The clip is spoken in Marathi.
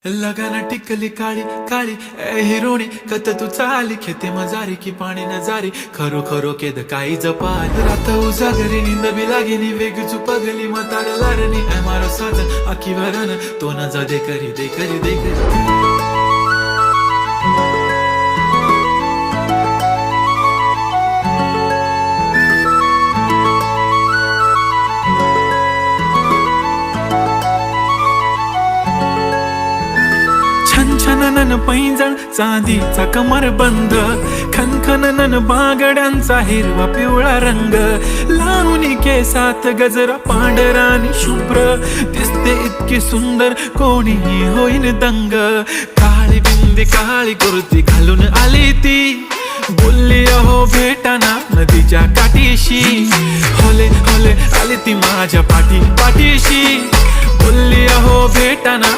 लगाना टिकली काळी काळी ए हिरोणी कत तू चाली खेते मजारी की पाणी नजारी खरो खरो केद काही जपाल रात उजागरी निंद बी लागेनी वेग चुपगली मतार लारणी ए मारो साजन आखी भरन तो न जा दे करी दे करी दे करी छनछनन पैंजण चांदीचा कमर बंद खनखनन बागड्यांचा हिरवा पिवळा रंग लावणी केसात गजरा पांढरानी शुभ्र दिसते इतकी सुंदर कोणीही होईन दंग काळी बिंदी काळी कुर्ती घालून आली ती बोलली अहो भेटाना नदीच्या काठीशी होले होले आली ती माझ्या पाठीशी बोलली अहो भेटाना